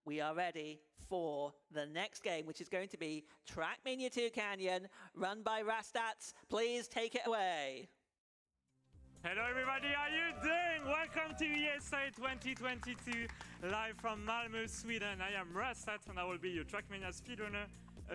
we are ready for the next game, which is going to be TrackMania 2 Canyon, run by Rastats. Please take it away. Hello everybody, how are you doing? Welcome to ESA 2022, live from Malmö, Sweden. I am Rastat and I will be your TrackMania speedrunner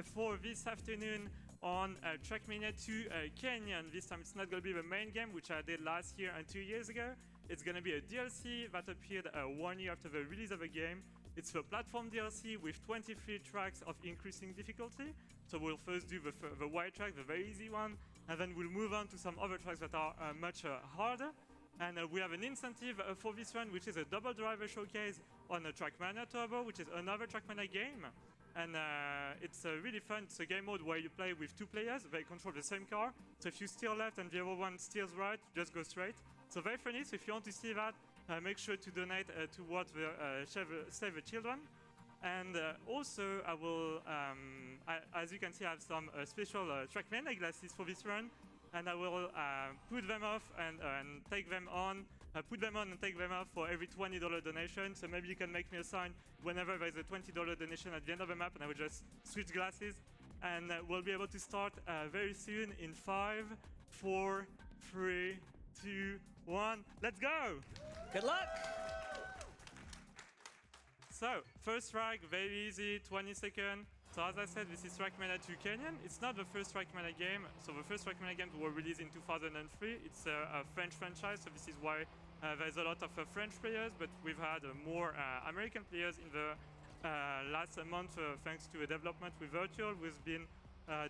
for this afternoon on TrackMania 2 Canyon. This time it's not going to be the main game, which I did last year and 2 years ago. It's going to be a DLC that appeared 1 year after the release of the game. It's a platform DLC with 23 tracks of increasing difficulty. So we'll first do the white track, the very easy one, and then we'll move on to some other tracks that are much harder. And we have an incentive for this one, which is a double driver showcase on a TrackMania Turbo, which is another TrackMania game. And it's really fun. It's a game mode where you play with 2 players. They control the same car. So if you steer left and the other one steers right, just go straight. So very funny. So if you want to see that, make sure to donate towards the Save the Children. And also, I will, as you can see, I have some special TrackMania glasses for this run. And I will put them off and take them on. Put them on and take them off for every $20 donation. So maybe you can make me a sign whenever there's a $20 donation at the end of the map, and I will just switch glasses. And we'll be able to start very soon in 5, 4, 3, 2, 1. Let's go! Good luck! So, first track, very easy, 20 seconds. So as I said, this is TrackMania 2 Canyon. It's not the first TrackMania game. So the first TrackMania games were released in 2003. It's a French franchise, so this is why there's a lot of French players, but we've had more American players in the last month thanks to a development with Virtual, who's been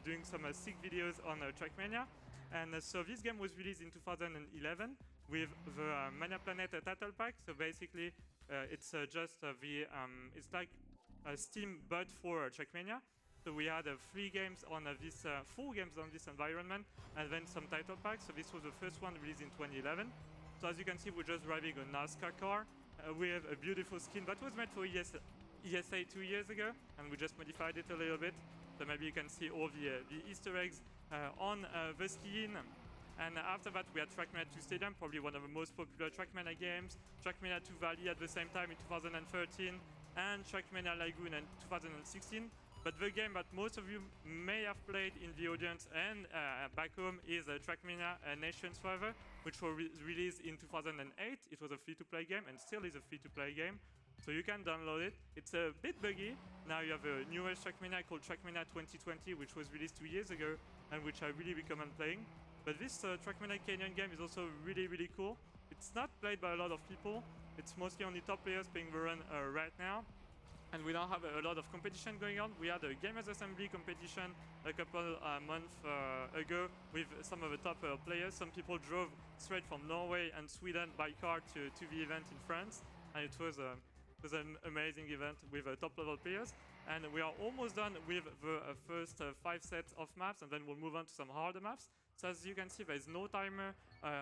doing some sick videos on TrackMania. And so this game was released in 2011 with the Mania Planet title pack. So basically, it's just it's like a Steam but for TrackMania. So we had 3 games on this, 4 games on this environment, and then some title packs. So this was the first one released in 2011. So as you can see, we're just driving a NASCAR car. We have a beautiful skin that was made for ESA 2 years ago, and we just modified it a little bit. So maybe you can see all the Easter eggs on the skin. And after that, we had TrackMania 2 Stadium, probably one of the most popular TrackMania games. TrackMania 2 Valley at the same time in 2013, and TrackMania Lagoon in 2016. But the game that most of you may have played in the audience and back home is TrackMania Nations Forever, which was released in 2008. It was a free-to-play game and still is a free-to-play game. So you can download it. It's a bit buggy. Now you have a newest TrackMania called TrackMania 2020, which was released 2 years ago and which I really recommend playing. But this TrackMania Canyon game is also really, really cool. It's not played by a lot of people. It's mostly only top players playing the run right now. And we don't have a lot of competition going on. We had a Gamers Assembly competition a couple months ago with some of the top players. Some people drove straight from Norway and Sweden by car to the event in France. And it was an amazing event with top-level players. And we are almost done with the first 5 sets of maps, and then we'll move on to some harder maps. So as you can see, there's no timer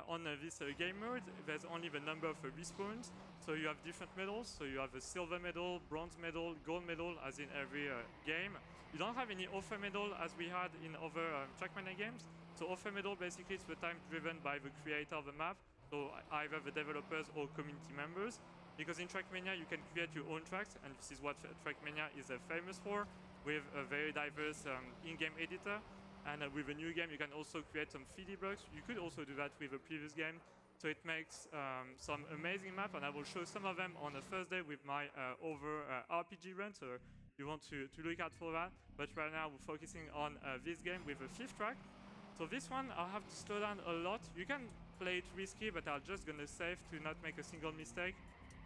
on this game mode. There's only the number of respawns. So you have different medals. So you have a silver medal, bronze medal, gold medal, as in every game. You don't have any offer medal as we had in other TrackMania games. So offer medal basically is the time driven by the creator of the map, so either the developers or community members. Because in TrackMania, you can create your own tracks, and this is what TrackMania is famous for, with a very diverse in-game editor. And with a new game, you can also create some 3D blocks. You could also do that with a previous game. So it makes some amazing maps, and I will show some of them on a Thursday with my RPG run, so you want to look out for that. But right now, we're focusing on this game with a 5th track. So this one, I'll have to slow down a lot. You can play it risky, but I'm just going to save to not make a single mistake,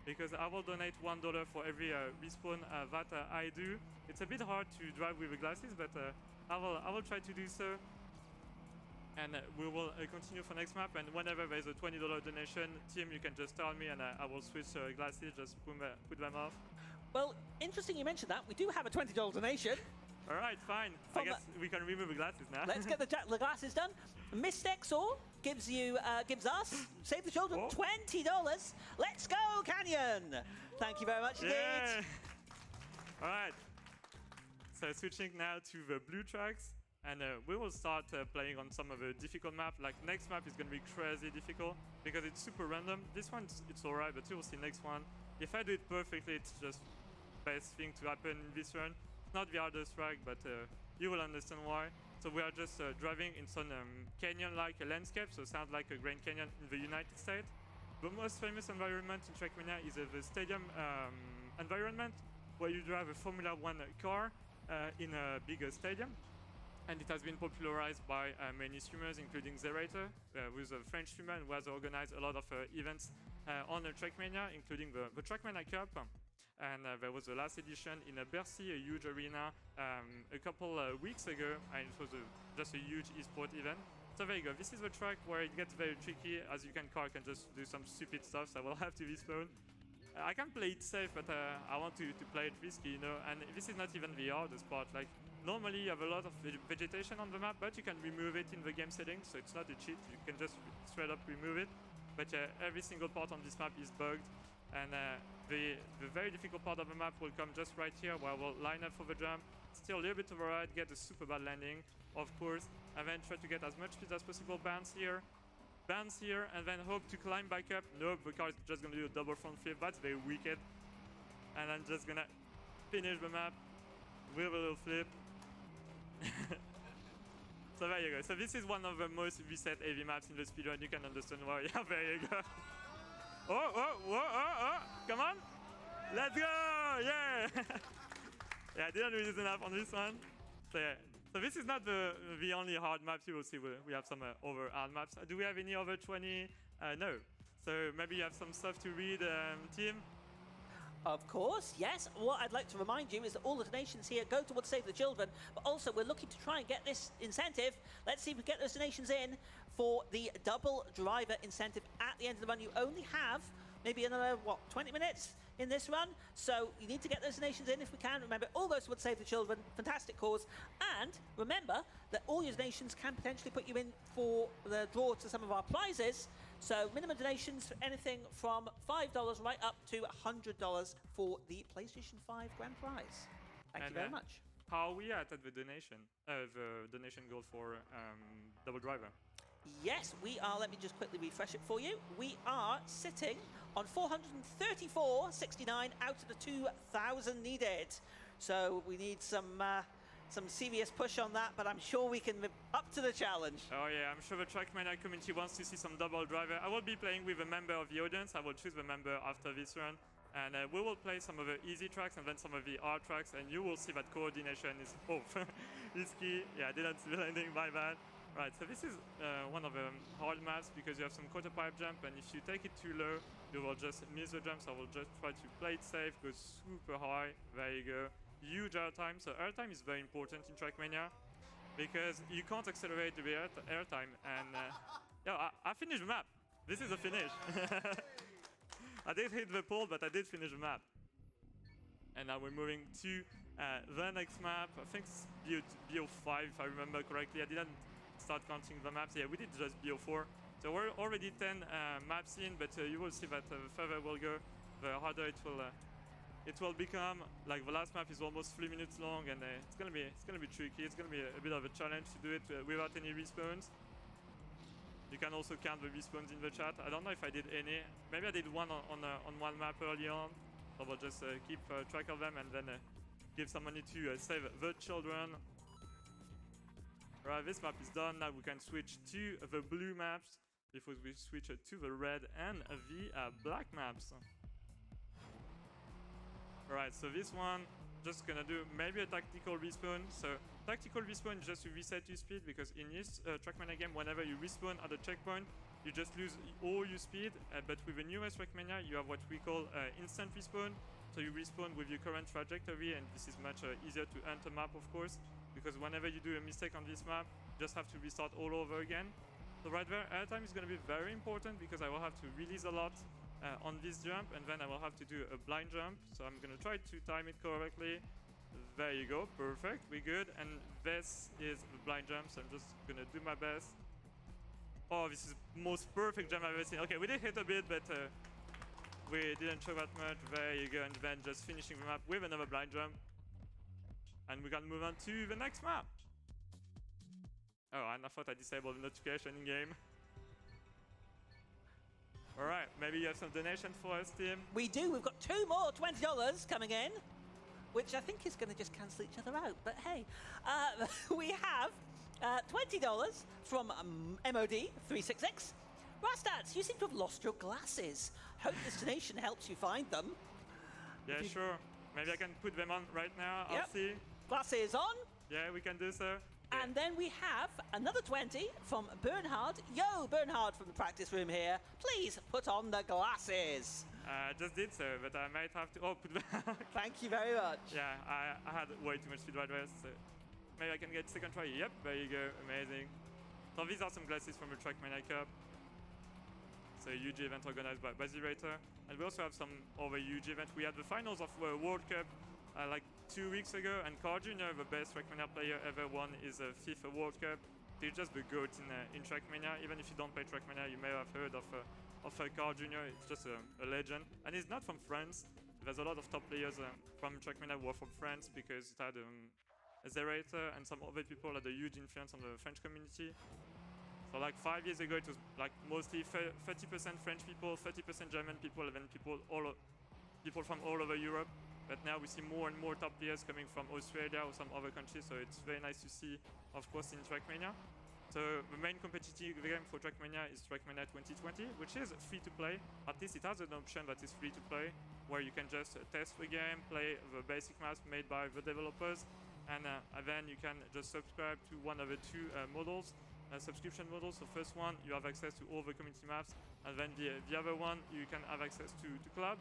because I will donate $1 for every respawn that I do. It's a bit hard to drive with the glasses, but I will try to do so. And we will continue for next map. And whenever there's a $20 donation, team, you can just tell me, and I will switch glasses, just put them off. Well, interesting you mentioned that. We do have a $20 donation. All right, fine. I guess we can remove the glasses now. Let's get the glasses done. Mistexor gives us, Save the Children, $20. Let's go, Canyon! Thank you very much indeed. All right. So switching now to the blue tracks, and we will start playing on some of the difficult maps. Like next map is going to be crazy difficult because it's super random. This one, it's all right, but you will see next one. If I do it perfectly, it's just best thing to happen in this run. It's not the hardest track, but you will understand why. So we are just driving in some canyon-like landscape, so sounds like a Grand Canyon in the United States. The most famous environment in TrackMania is the stadium environment, where you drive a Formula 1 car in a bigger stadium. And it has been popularized by many streamers, including Zerator, who's a French streamer and who has organized a lot of events on TrackMania, including the TrackMania Cup. And there was the last edition in Bercy, a huge arena, a couple weeks ago, and it was just a huge esport event. So there you go. This is the track where it gets very tricky. As you can just do some stupid stuff, so I will have to respawn. I can play it safe, but I want to play it risky, you know. And this is not even the hardest part. Like, normally you have a lot of vegetation on the map, but you can remove it in the game settings, so it's not a cheat. You can just straight up remove it. But every single part on this map is bugged. And the very difficult part of the map will come just right here, where I will line up for the jump, steer a little bit to the right, get a super bad landing, of course, and then try to get as much speed as possible, bounce here, and then hope to climb back up. Nope, the car is just going to do a double front flip. That's very wicked. And I'm just going to finish the map with a little flip. So there you go. So this is one of the most reset heavy maps in the speedrun. You can understand why. Yeah, there you go. Oh, come on. Let's go, yeah. Yeah, I didn't release enough on this one. So yeah. So this is not the only hard maps you will see. We have some other hard maps. Do we have any over 20? No. So maybe you have some stuff to read, team? Of course, yes. What I'd like to remind you is that all the donations here go towards Save the Children, but also we're looking to try and get this incentive. Let's see if we get those donations in for the double driver incentive at the end of the run. You only have maybe another, 20 minutes in this run, so you need to get those donations in if we can. Remember, all goes towards Save the Children, fantastic cause. And remember that all your donations can potentially put you in for the draw to some of our prizes. So minimum donations for anything from $5 right up to $100 for the PlayStation 5 grand prize. Thank you very much. How are we at the donation goal for double driver? Yes, we are. Let me just quickly refresh it for you. We are sitting on 434.69 out of the 2,000 needed. So we need some serious push on that, but I'm sure we can live up to the challenge. Oh yeah, I'm sure the TrackMania community wants to see some double driver. I will be playing with a member of the audience. I will choose the member after this run. And we will play some of the easy tracks and then some of the hard tracks, and you will see that coordination is is key. Yeah, I didn't see the landing, my bad. Right, so this is one of the hard maps because you have some quarter pipe jump, and if you take it too low, you will just miss the jump. So I will just try to play it safe, go super high. There you go. Huge airtime. So airtime is very important in TrackMania because you can't accelerate the airtime. And yeah, I finished the map. This is a finish. I did hit the pole, but I did finish the map. And now we're moving to the next map. I think it's BO5, if I remember correctly. I didn't start counting the maps. Yeah, we did just BO4. So we're already 10 maps in, but you will see that the further we'll go, the harder it will become. Like the last map is almost 3 minutes long, and it's gonna be tricky. It's gonna be a bit of a challenge to do it without any respawns. You can also count the respawns in the chat. I don't know if I did any. Maybe I did one on one map early on. So we'll just keep track of them and then give some money to save the children. Right, this map is done. Now we can switch to the blue maps before we switch to the red and the black maps. Right, so this one, just gonna do maybe a tactical respawn. So tactical respawn is just to reset your speed, because in this TrackMania game, whenever you respawn at a checkpoint, you just lose all your speed. But with the newest TrackMania, you have what we call instant respawn. So you respawn with your current trajectory, and this is much easier to enter map, of course, because whenever you do a mistake on this map, you just have to restart all over again. So right there, airtime is going to be very important because I will have to release a lot on this jump, and then I will have to do a blind jump. So I'm going to try to time it correctly. There you go, perfect, we're good. And this is the blind jump, so I'm just going to do my best. Oh, this is the most perfect jump I've ever seen. Okay, we did hit a bit, but we didn't show that much. There you go, and then just finishing the map with another blind jump. And we can move on to the next map. Oh, and I thought I disabled the notification in game. All right, maybe you have some donation for us, team. We do. We've got 2 more $20 coming in. which I think is going to just cancel each other out. But hey, we have $20 from MOD366. Rastats, you seem to have lost your glasses. Hope this donation helps you find them. Yeah, sure. Maybe I can put them on right now. Yep. I'll see. Glasses on. Yeah, we can do so. Yeah. And then we have another 20 from Bernhard. Yo, Bernhard from the practice room here. Please put on the glasses. I just did so, but I might have to. Oh, put them. Thank you very much. Yeah, I had way too much speedrun rest, so maybe I can get second try. Yep, there you go. Amazing. So these are some glasses from the TrackMania Cup. It's a huge event organized by Zerator. And we also have some other huge events. We had the finals of World Cup like 2 weeks ago, and Carl Jr., the best TrackMania player ever, won his FIFA World Cup. They're just the GOAT in TrackMania. Even if you don't play TrackMania, you may have heard of Carl Jr. It's just a legend. And he's not from France. There's a lot of top players from TrackMania who are from France, because it had Zerator and some other people had a huge influence on the French community. So like 5 years ago, it was like mostly 30% French people, 30% German people, and then people from all over Europe. But now we see more and more top players coming from Australia or some other countries, so it's very nice to see, of course, in TrackMania. So the main competitive game for TrackMania is TrackMania 2020, which is free to play. At least it has an option that is free to play, where you can just test the game, play the basic maps made by the developers, and then you can just subscribe to one of the two models. Subscription models. So first one, you have access to all the community maps, and then the other one, you can have access to clubs.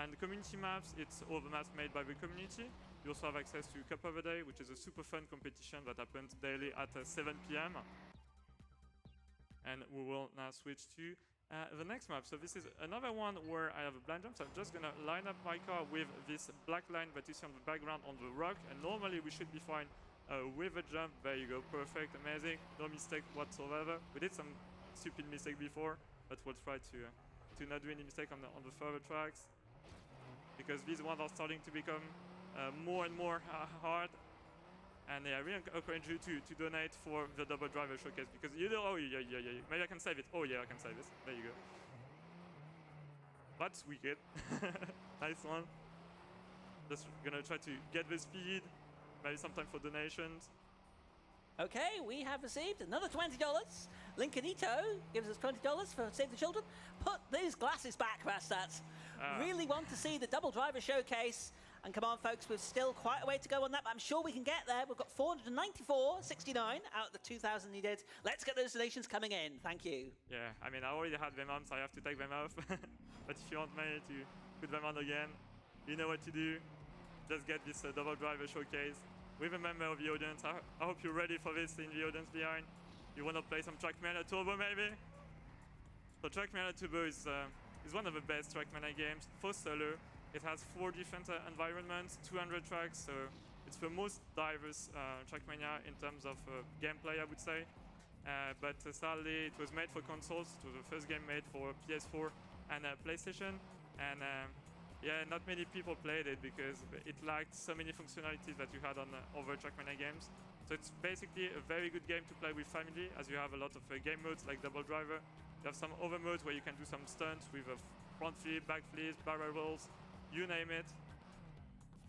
And the community maps, it's all the maps made by the community. You also have access to Cup of the Day, which is a super fun competition that happens daily at 7 p.m. And we will now switch to the next map. So this is another one where I have a blind jump. So I'm just going to line up my car with this black line that you see on the background on the rock. And normally we should be fine with a jump. There you go, perfect, amazing, no mistake whatsoever. We did some stupid mistake before, but we'll try to not do any mistake on the further tracks, because these ones are starting to become more and more hard. And I really encourage you to donate for the double driver showcase, because you know, oh yeah, maybe I can save it. Oh yeah, I can save this. There you go. That's wicked. Nice one. Just gonna try to get the speed. Maybe some time for donations. Okay, we have received another $20. Lincolnito gives us $20 for Save the Children. Put these glasses back, Rastats. Really want to see the double driver showcase. And come on, folks, we've still quite a way to go on that, but I'm sure we can get there. We've got 494.69 out of the 2,000 needed. Let's get those donations coming in. Thank you. Yeah, I mean, I already had them on, so I have to take them off. But if you want me to put them on again, you know what to do. Just get this double driver showcase with a member of the audience. I hope you're ready for this in the audience behind. You want to play some TrackMania Turbo, maybe? So TrackMania Turbo is one of the best TrackMania games for solo. It has 4 different environments, 200 tracks, so it's the most diverse TrackMania in terms of gameplay, I would say. But sadly, it was made for consoles. It was the first game made for PS4 and PlayStation. And yeah, not many people played it because it lacked so many functionalities that you had on other TrackMania games. So it's basically a very good game to play with family, as you have a lot of game modes like Double Driver. You have some other modes where you can do some stunts with a front flip, back flips, barrel rolls, you name it.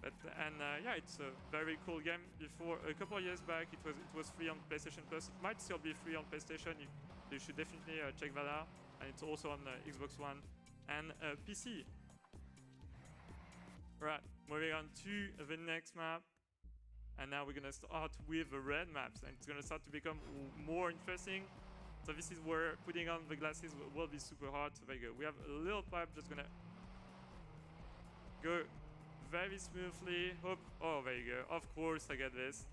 Yeah, it's a very cool game. Before a couple of years back, it was free on PlayStation Plus. It might still be free on PlayStation. You should definitely check that out. And it's also on Xbox One and PC. Right, moving on to the next map. And now we're gonna start with the red maps, and it's gonna start to become more interesting. So this is where putting on the glasses will be super hard. So there you go. We have a little pipe just gonna go very smoothly. Hope, oh, there you go. Of course I get this.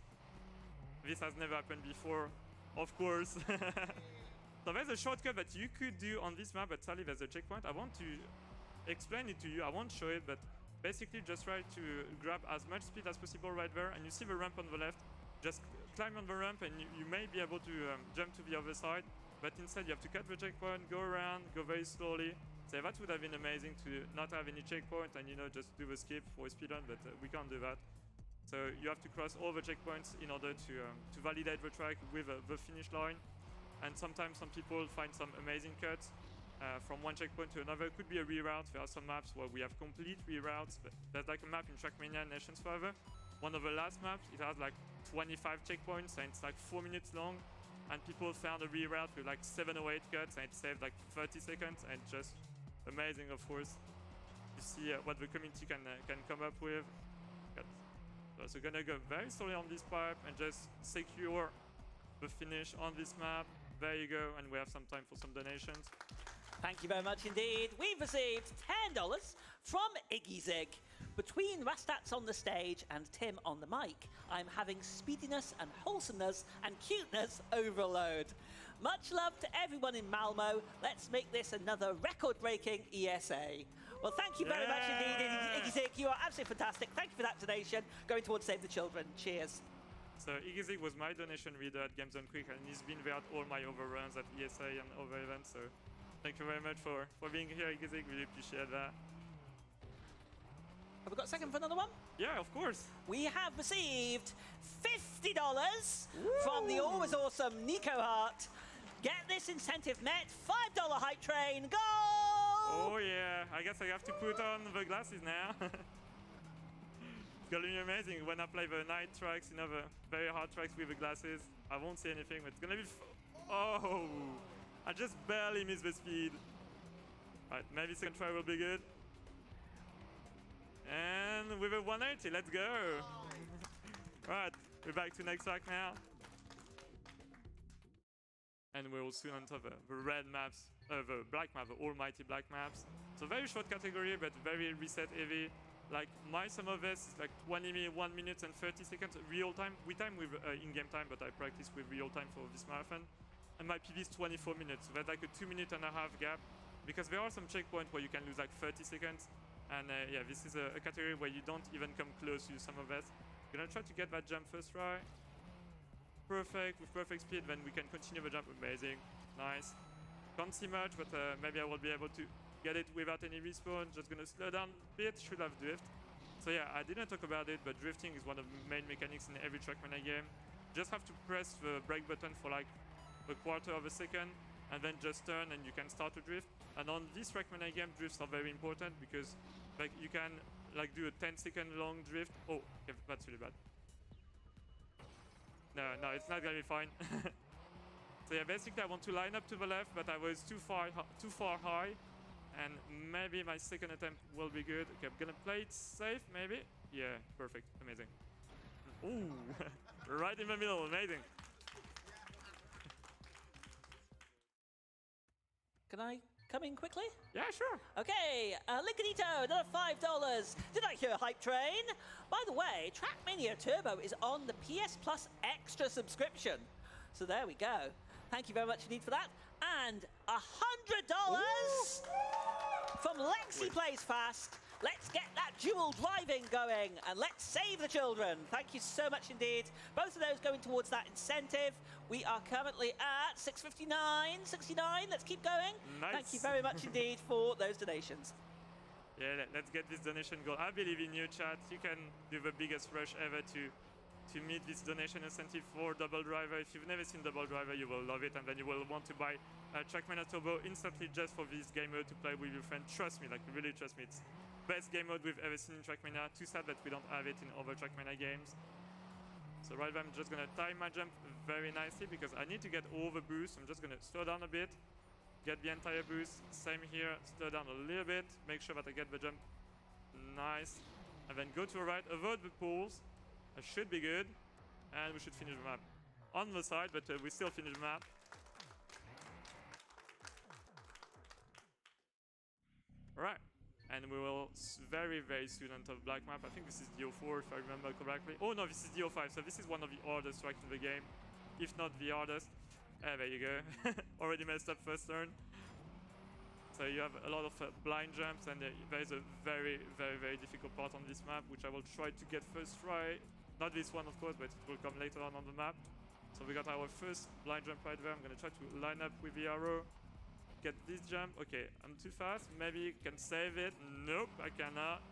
This has never happened before. Of course. So there's a shortcut that you could do on this map, but sadly there's a checkpoint. I want to explain it to you. I won't show it, but basically just try to grab as much speed as possible right there, and you see the ramp on the left. Just climb on the ramp and you may be able to jump to the other side, but instead you have to cut the checkpoint, go around, go very slowly. So that would have been amazing to not have any checkpoint and just do the skip for a speedrun, but we can't do that. So you have to cross all the checkpoints in order to validate the track with the finish line. And sometimes some people find some amazing cuts. from one checkpoint to another. It could be a reroute. There are some maps where we have complete reroutes. But there's like a map in TrackMania Nations Forever. One of the last maps, it has like 25 checkpoints and it's like 4 minutes long. And people found a reroute with like 7 or 8 cuts and it saved like 30 seconds and just amazing, of course. You see what the community can come up with. So we're gonna go very slowly on this pipe and just secure the finish on this map. There you go, and we have some time for some donations. Thank you very much indeed. We've received $10 from Iggy Zig. Between Rastats on the stage and Tim on the mic, I'm having speediness and wholesomeness and cuteness overload. Much love to everyone in Malmo. Let's make this another record-breaking ESA. Well, thank you very much indeed, Iggy Zig. You are absolutely fantastic. Thank you for that donation. Going towards Save the Children. Cheers. So Iggy Zig was my donation reader at Games Done Quick, and he's been there at all my overruns at ESA and other events. So thank you very much for being here, Iggy Zig. Really appreciate that. Have we got a second for another one? Yeah, of course. We have received $50 from the always awesome Nico Hart. Get this incentive met. $5 hype train. Go! Oh yeah, I guess I have to put on the glasses now. It's gonna be amazing when I play the night tracks, you know, the very hard tracks with the glasses. I won't see anything, but it's gonna be oh! I just barely missed the speed. Alright, maybe second try will be good. And with a 180, let's go! Right, we're back to next track now. And we're also on top of the red maps, the black map, the almighty black maps. So very short category, but very reset heavy. Like my sum of this is like 1 minute and 30 seconds real time. We time with in-game time, but I practice with real time for this marathon. And my PB is 24 minutes, so that's like a 2.5 minute gap. Because there are some checkpoints where you can lose like 30 seconds. And yeah, this is a category where you don't even come close to some of this. Gonna try to get that jump first try. Perfect, with perfect speed, then we can continue the jump. Amazing, nice. Can't see much, but maybe I will be able to get it without any respawn. Just gonna slow down a bit, should have drift. So yeah, I didn't talk about it, but drifting is one of the main mechanics in every TrackMania game. Just have to press the brake button for like a quarter of a second, and then just turn and you can start to drift. And on this TrackMania game, drifts are very important because like you can like do a 10-second long drift. Oh, okay, that's really bad. No, it's not gonna be fine. So yeah, basically I want to line up to the left, but I was too far high, and maybe my second attempt will be good. Okay, I'm gonna play it safe, maybe. Yeah, perfect, amazing. Ooh, right in the middle, amazing. Can I come in quickly? Yeah, sure. Okay, Lickadito, another $5. Did I hear hype train? By the way, TrackMania Turbo is on the PS Plus Extra subscription. So there we go. Thank you very much indeed for that. And $100 from Lexi Plays Fast. Let's get that dual driving going and let's save the children. Thank you so much indeed. Both of those going towards that incentive. We are currently at 659, 69. Let's keep going. Nice. Thank you very much indeed for those donations. Yeah, let's get this donation goal. I believe in you, chat. You can do the biggest rush ever to meet this donation incentive for Double Driver. If you've never seen Double Driver, you will love it, and then you will want to buy TrackMania Turbo instantly just for this game mode to play with your friend. Trust me, like really trust me. It's best game mode we've ever seen in TrackMania. Too sad that we don't have it in other TrackMania games. So right now I'm just gonna time my jump very nicely because I need to get all the boosts. I'm just gonna slow down a bit, get the entire boost. Same here, slow down a little bit, make sure that I get the jump nice, and then go to the right, avoid the pools. That should be good, and we should finish the map on the side, but we still finish the map. All right. And we will very, very soon enter the black map. I think this is DO4 if I remember correctly. Oh no, this is DO5, so this is one of the hardest tracks in the game, if not the hardest. There you go. Already messed up first turn. So you have a lot of blind jumps, and there is a very, very, very difficult part on this map, which I will try to get first try. Not this one, of course, but it will come later on the map. So we got our first blind jump right there. I'm gonna try to line up with the arrow. Get this jump. Okay, I'm too fast. Maybe you can save it. Nope, I cannot.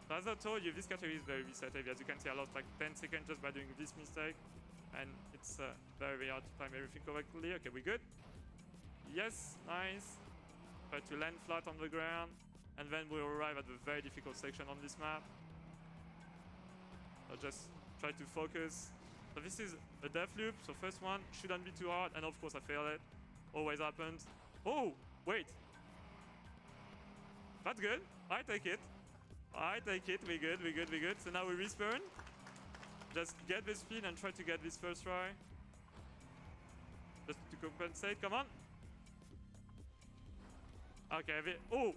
So as I told you, this category is very reset heavy. As you can see, I lost like 10 seconds just by doing this mistake. And it's very hard to time everything correctly. Okay, we good? Yes, nice. Try to land flat on the ground. And then we'll arrive at the very difficult section on this map. I'll just try to focus. So this is a death loop. So first one shouldn't be too hard. And of course I failed it. Always happens. Oh, wait. That's good. I take it. I take it. We're good, we're good, we're good. So now we respawn. Just get the speed and try to get this first try. Just to compensate. Come on. Okay. Oh.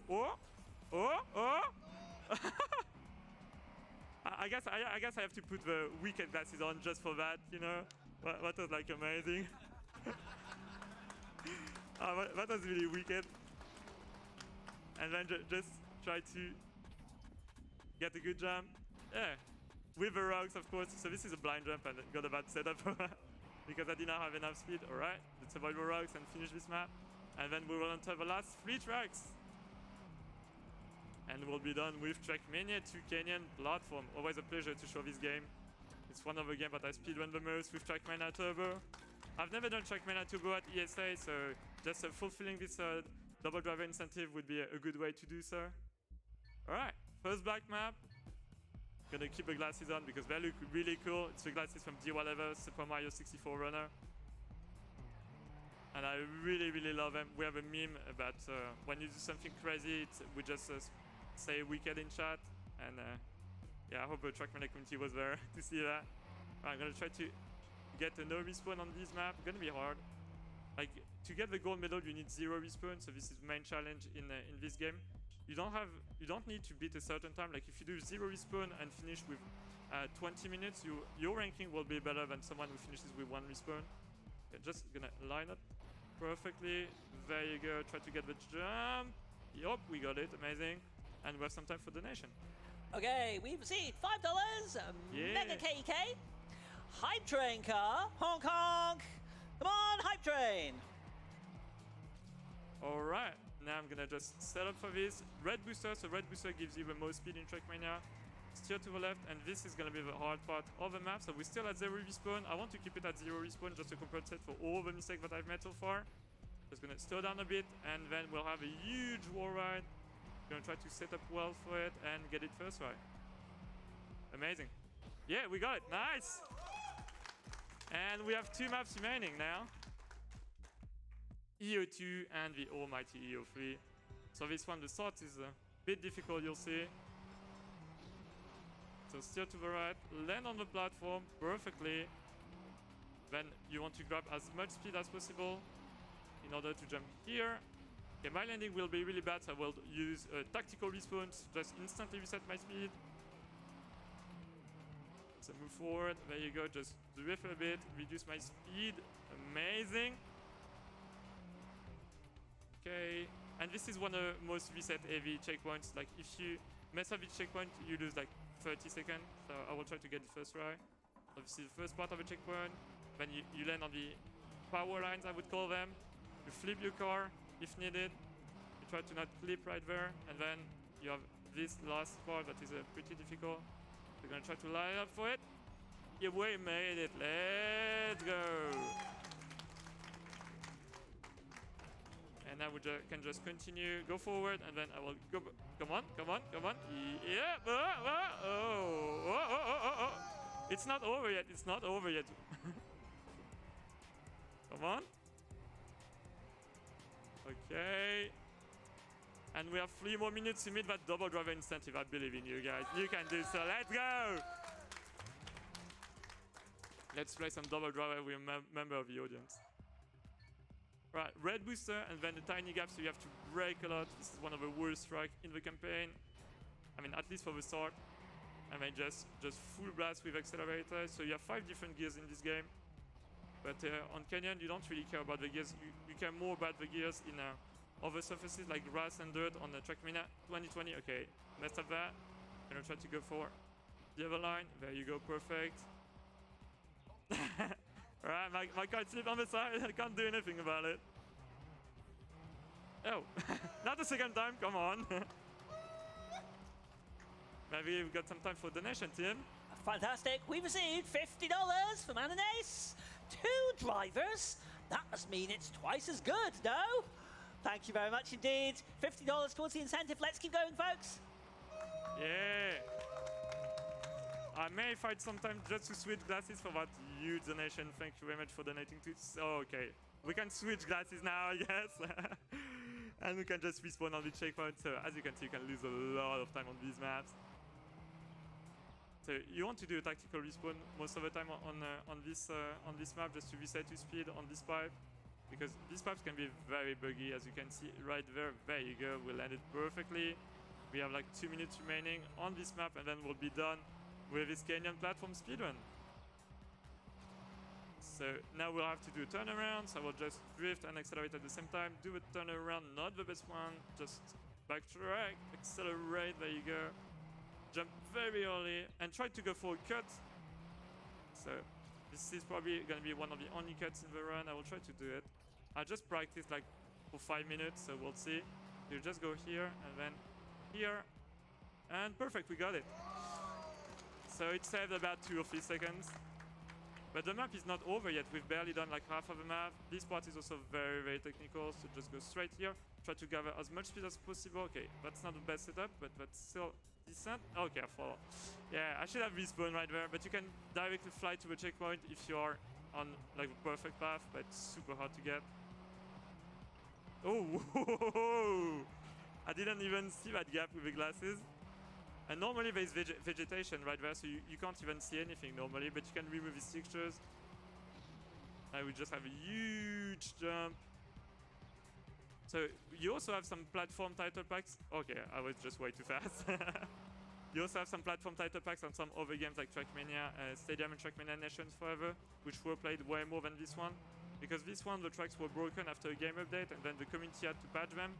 I guess I have to put the wicked glasses on just for that, you know. That was like amazing. That was really wicked. And then just try to get a good jump. Yeah, with the rocks, of course. So this is a blind jump and got a bad setup for that because I did not have enough speed. All right, let's avoid the rocks and finish this map. And then we will enter the last 3 tracks. And we'll be done with TrackMania 2 Canyon platform. Always a pleasure to show this game. It's one of the games that I speedrun the most with TrackMania Turbo. I've never done TrackMania Turbo at ESA, so just fulfilling this double driver incentive would be a good way to do so. Alright, first black map. Gonna keep the glasses on because they look really cool. It's the glasses from D-Whatever, Super Mario 64 Runner. And I really, really love them. We have a meme about when you do something crazy, we just say wicked in chat. And yeah, I hope the TrackMania community was there to see that. Right, I'm gonna try to get a no respawn on this map. Gonna be hard. Like, to get the gold medal, you need 0 respawn, so this is the main challenge in this game. You don't need to beat a certain time. Like, if you do 0 respawn and finish with 20 minutes, your ranking will be better than someone who finishes with 1 respawn. Okay, just gonna line up perfectly. There you go. Try to get the jump. Yup, we got it. Amazing. And we have some time for donation. Okay, we've received $5. Yeah. Mega KK. Hype train car. Honk honk. Come on, hype train. All right. Now I'm gonna just set up for this. Red booster. So red booster gives you the most speed in TrackMania. Steer to the left, and this is gonna be the hard part of the map. So we're still at 0 respawn. I want to keep it at 0 respawn just to compensate for all the mistakes that I've made so far. Just gonna slow down a bit, and then we'll have a huge wall ride. Gonna try to set up well for it and get it first right. Amazing. Yeah, we got it. Nice. And we have 2 maps remaining now. EO2 and the almighty EO3. So this one, the start is a bit difficult, you'll see. So steer to the right, land on the platform perfectly. Then you want to grab as much speed as possible in order to jump here. Okay, my landing will be really bad, so I will use tactical respawns, just instantly reset my speed. So move forward, there you go, just drift a bit, reduce my speed, amazing. Okay, and this is one of the most reset heavy checkpoints. Like, if you mess up each checkpoint, you lose like 30 seconds. So I will try to get the first try. So this is the first part of a checkpoint. Then you land on the power lines, I would call them. You flip your car if needed. You try to not clip right there. And then you have this last part that is pretty difficult. We're gonna try to line up for it. Yeah, we made it. Let's go. And now we can just continue, go forward, and then I will go. Come on, come on, come on. Yeah. Oh. It's not over yet. It's not over yet. Come on. Okay. And we have 3 more minutes to meet that double driver incentive. I believe in you guys. You can do so. Let's go. Let's play some double driver with a member of the audience. Right, red booster and then the tiny gap, so you have to brake a lot. This is one of the worst strikes in the campaign. I mean, at least for the start. And then just full blast with accelerator. So you have 5 different gears in this game. But on Canyon, you don't really care about the gears. You care more about the gears in other surfaces like grass and dirt on the TrackMania 2020. Okay, messed up that. I'm gonna try to go for the other line. There you go, perfect. Alright, my card slipped on the side. I can't do anything about it. Oh, not the second time, come on. Maybe we've got some time for donation, team. Fantastic. We received $50 from Ananas. 2 drivers? That must mean it's twice as good, no? Thank you very much indeed. $50 towards the incentive. Let's keep going, folks. Yeah. I may fight sometime just to switch glasses for that huge donation. Thank you very much for donating to it. So, okay. We can switch glasses now, I guess. And we can just respawn on the checkpoint. So as you can see, you can lose a lot of time on these maps. So you want to do a tactical respawn most of the time on this map, just to reset your speed on this pipe, because these pipes can be very buggy, as you can see right there. There you go. We landed perfectly. We have like 2 minutes remaining on this map, and then we'll be done with this canyon platform speedrun. So now we'll have to do a turnaround. So I will just drift and accelerate at the same time. Do a turnaround, not the best one. Just backtrack, accelerate. There you go. Jump very early and try to go for a cut. So this is probably going to be one of the only cuts in the run. I will try to do it. I just practiced like for 5 minutes, so we'll see. You just go here and then here, and perfect, we got it. So it saved about 2 or 3 seconds. But the map is not over yet. We've barely done like half of the map. This part is also very, very technical, so just go straight here. Try to gather as much speed as possible. Okay, that's not the best setup, but that's still decent. Okay, I follow. Yeah, I should have respawn right there, but you can directly fly to a checkpoint if you're on like the perfect path, but it's super hard to get. Oh, I didn't even see that gap with the glasses. And normally there's vegetation right there, so you can't even see anything normally, but you can remove these textures. I will just have a huge jump. So you also have some platform title packs. Okay, I was just way too fast. You also have some platform title packs on some other games like TrackMania, Stadium and TrackMania Nations Forever, which were played way more than this one. Because this one, the tracks were broken after a game update, and then the community had to patch them.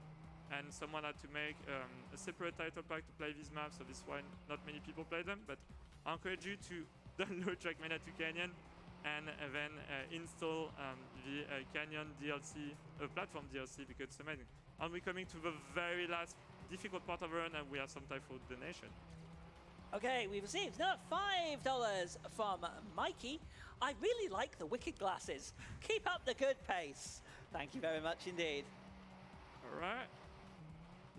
And someone had to make a separate title pack to play these maps, so this one, not many people play them, but I encourage you to download TrackMania 2 Canyon and then install the Canyon DLC, platform DLC, because it's amazing. And we're coming to the very last difficult part of the run, and we have some time for donation. Okay, we've received another $5 from Mikey. I really like the wicked glasses. Keep up the good pace. Thank you very much indeed. All right.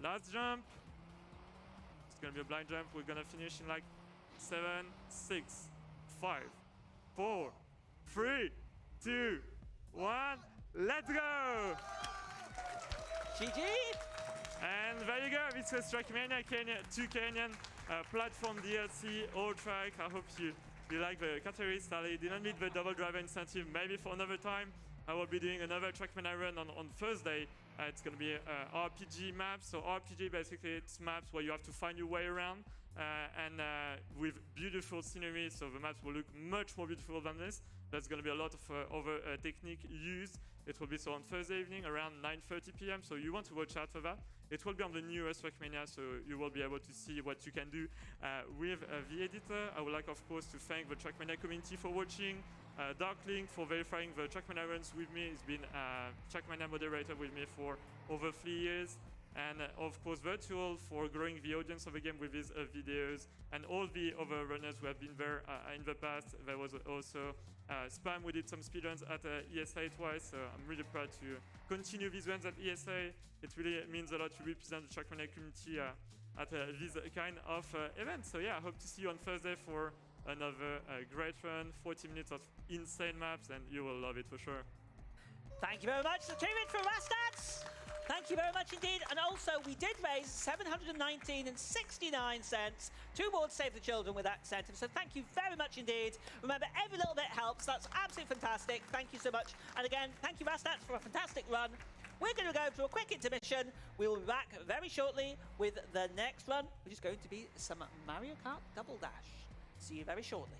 Last jump. It's gonna be a blind jump. We're gonna finish in like 7, 6, 5, 4, 3, 2, 1. Let's go! GG! And there you go. This was TrackMania 2 Canyon platform DLC, all track. I hope you like the catalyst. I didn't need the double driver incentive. Maybe for another time. I will be doing another TrackMania run on Thursday. It's going to be RPG maps. So RPG, basically, it's maps where you have to find your way around and with beautiful scenery. So the maps will look much more beautiful than this. There's going to be a lot of other technique used. It will be so on Thursday evening around 9:30 p.m. So you want to watch out for that. It will be on the newest TrackMania, so you will be able to see what you can do with the editor. I would like, of course, to thank the TrackMania community for watching. Darklink for verifying the TrackMania runs with me. He's been TrackMania moderator with me for over 3 years. And of course, Virtual for growing the audience of the game with his videos. And all the other runners who have been there in the past. There was also Spam. We did some speedruns at ESA twice. So I'm really proud to continue these runs at ESA. It really means a lot to represent the TrackMania community at this kind of event. So yeah, I hope to see you on Thursday for another great run, 40 minutes of insane maps, and you will love it for sure. Thank you very much. The achievement for Rastats. Thank you very much indeed. And also, we did raise $719.69 towards Save the Children with that incentive. So thank you very much indeed. Remember, every little bit helps. That's absolutely fantastic. Thank you so much. And again, thank you, Rastats, for a fantastic run. We're going to go to a quick intermission. We will be back very shortly with the next run, which is going to be some Mario Kart Double Dash. See you very shortly.